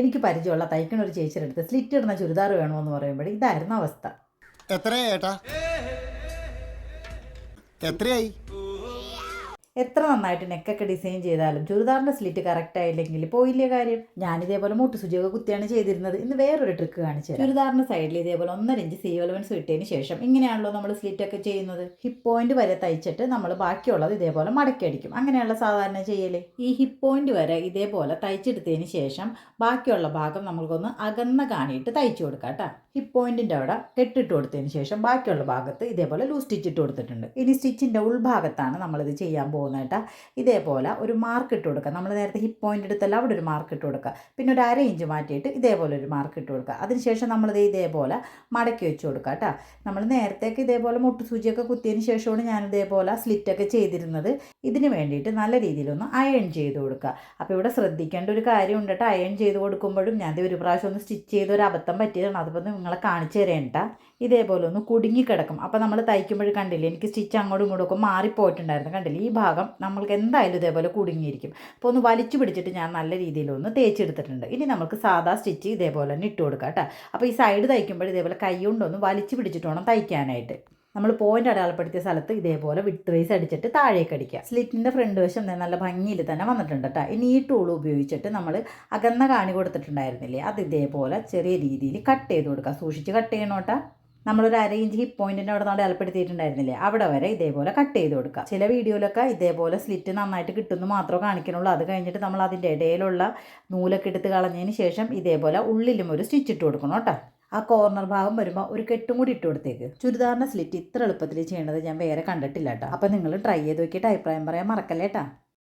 എനിക്ക് പരിചയമുള്ള തയ്ക്കണ ഒരു ചേച്ചിയുടെ അടുത്ത് സ്ലിറ്റ് ഇടുന്ന ചുരിദാർ വേണമെന്ന് പറയുമ്പോൾ ഇതായിരുന്നു അവസ്ഥ. എത്രയായി? എത്ര നന്നായിട്ട് നെക്കൊക്കെ ഡിസൈൻ ചെയ്താലും ചുരിദാറിൻ്റെ സ്ലിറ്റ് കറക്റ്റ് ആയില്ലെങ്കിൽ പോയില്ലേ കാര്യം. ഞാനിതേപോലെ മുട്ടുസൂചിയൊക്കെ കുത്തിയാണ് ചെയ്തിരുന്നത്. ഇന്ന് വേറൊരു ട്രിക്ക് കാണിച്ചു. ചുരിദാറിൻ്റെ സൈഡിൽ ഇതേപോലെ 1.5 ഇഞ്ച് സീം അലവൻസ് ഇട്ടതിന് ശേഷം ഇങ്ങനെയാണല്ലോ നമ്മൾ സ്ലിറ്റൊക്കെ ചെയ്യുന്നത്. ഹിപ്പ് പോയിന്റ് വരെ തയ്ച്ചിട്ട് നമ്മൾ ബാക്കിയുള്ളത് ഇതേപോലെ മടക്കി അടിക്കും. അങ്ങനെയുള്ള സാധാരണ ചെയ്യല്. ഈ ഹിപ്പ് പോയിന്റ് വരെ ഇതേപോലെ തയ്ച്ചെടുത്തതിന് ശേഷം ബാക്കിയുള്ള ഭാഗം നമ്മൾക്കൊന്ന് അകന്ന കാണിയിട്ട് തയ്ച്ചു കൊടുക്കാം കേട്ടോ. ഹിപ്പ് പോയിന്റിൻ്റെ അവിടെ കെട്ടിട്ട് കൊടുത്തതിന് ശേഷം ബാക്കിയുള്ള ഭാഗത്ത് ഇതേപോലെ ലൂസ് സ്റ്റിച്ച് ഇട്ട് കൊടുത്തിട്ടുണ്ട്. ഇനി സ്റ്റിച്ചിൻ്റെ ഉൾഭാഗത്താണ് നമ്മളിത് ചെയ്യാൻ പോകുന്നത് കേട്ടോ. ഇതേപോലെ ഒരു മാർക്ക് ഇട്ട് കൊടുക്കുക. നമ്മൾ നേരത്തെ ഹിപ്പ് പോയിന്റ് എടുത്തല്ല അവിടെ ഒരു മാർക്ക് ഇട്ട് കൊടുക്കുക. പിന്നെ ഒരു 1/2 ഇഞ്ച് മാറ്റിയിട്ട് ഇതേപോലെ ഒരു മാർക്ക് ഇട്ട് കൊടുക്കുക. അതിനുശേഷം നമ്മളിത് ഇതേപോലെ മടക്കി വെച്ച് കൊടുക്കുക കേട്ടോ. നമ്മൾ നേരത്തേക്ക് ഇതേപോലെ മുട്ടുസൂചിയൊക്കെ കുത്തിയതിന് ശേഷമാണ് ഞാൻ ഇതേപോലെ സ്ലിറ്റൊക്കെ ചെയ്തിരുന്നത്. ഇതിന് വേണ്ടിയിട്ട് നല്ല രീതിയിലൊന്ന് അയൺ ചെയ്ത് കൊടുക്കുക. അപ്പോൾ ഇവിടെ ശ്രദ്ധിക്കേണ്ട ഒരു കാര്യം ഉണ്ട് കേട്ടോ. അയൺ ചെയ്ത് കൊടുക്കുമ്പോഴും ഞാൻ ഒരു പ്രാവശ്യം ഒന്ന് സ്റ്റിച്ച് ചെയ്ത് ഒരു അബദ്ധം പറ്റിയതാണ്. അതിപ്പോൾ നിങ്ങളെ കാണിച്ചു തരേണ്ട. ഇതേപോലെ ഒന്ന് കുടുങ്ങിക്കിടക്കും. അപ്പോൾ നമ്മൾ തയ്ക്കുമ്പോൾ കണ്ടില്ലേ, എനിക്ക് സ്റ്റിച്ച് അങ്ങോട്ടും ഇങ്ങോട്ടും ഒക്കെ മാറിപ്പോയിട്ടുണ്ടായിരുന്നു. കണ്ടില്ലേ, ഈ ഭാഗം നമ്മൾക്ക് എന്തായാലും ഇതേപോലെ കുടുങ്ങിയിരിക്കും. അപ്പോൾ ഒന്ന് വലിച്ചു പിടിച്ചിട്ട് ഞാൻ നല്ല രീതിയിലൊന്ന് തേച്ചെടുത്തിട്ടുണ്ട്. ഇനി നമുക്ക് സാധാ സ്റ്റിച്ച് ഇതേപോലെ തന്നെ ഇട്ട് കൊടുക്കാം കേട്ടോ. അപ്പോൾ ഈ സൈഡ് തയ്ക്കുമ്പോൾ ഇതേപോലെ കൈ കൊണ്ടൊന്ന് വലിച്ചു പിടിച്ചിട്ട് വേണം തയ്ക്കാനായിട്ട്. നമ്മൾ പോയിന്റ് അടയാളപ്പെടുത്തിയ സ്ഥലത്ത് ഇതേപോലെ വിട്ട് വൈസ് അടിച്ചിട്ട് താഴേക്ക് അടിക്കുക. സ്ലിറ്റിൻ്റെ ഫ്രണ്ട് വശം നല്ല ഭംഗിയിൽ തന്നെ വന്നിട്ടുണ്ട് കേട്ടോ. ഇനി ഈ ടൂൾ ഉപയോഗിച്ചിട്ട് നമ്മൾ അകന്ന കാണി കൊടുത്തിട്ടുണ്ടായിരുന്നില്ലേ, അത് ഇതേപോലെ ചെറിയ രീതിയിൽ കട്ട് ചെയ്ത് കൊടുക്കുക. സൂക്ഷിച്ച് കട്ട് ചെയ്യണോട്ടാ. നമ്മളൊരു 1/2 ഇഞ്ച് ഹിപ്പ് പോയിന്റിൻ്റെ അവിടെ അടയാളപ്പെടുത്തിയിട്ടുണ്ടായിരുന്നില്ലേ, അവിടെ വരെ ഇതേപോലെ കട്ട് ചെയ്ത് കൊടുക്കുക. ചില വീഡിയോയിലൊക്കെ ഇതേപോലെ സ്ലിറ്റ് നന്നായിട്ട് കിട്ടുമെന്ന് മാത്രമേ കാണിക്കണുള്ളൂ. അത് കഴിഞ്ഞിട്ട് നമ്മൾ അതിൻ്റെ ഇടയിലുള്ള നൂലൊക്കെ എടുത്ത് കളഞ്ഞതിന് ശേഷം ഇതേപോലെ ഉള്ളിലും ഒരു സ്റ്റിച്ച് ഇട്ട് കൊടുക്കണം കേട്ടോ. ആ കോർണർ ഭാഗം വരുമ്പോൾ ഒരു കെട്ടും കൂടി ഇട്ട് കൊടുത്തേക്ക്. ചുരിദാറിൻ്റെ സ്ലിറ്റ് ഇത്ര എളുപ്പത്തിൽ ചെയ്യണത് ഞാൻ വേറെ കണ്ടിട്ടില്ല കേട്ടോ. അപ്പോൾ നിങ്ങൾ ട്രൈ ചെയ്ത് നോക്കിയിട്ട് അഭിപ്രായം പറയാൻ മറക്കല്ലേ കേട്ടോ.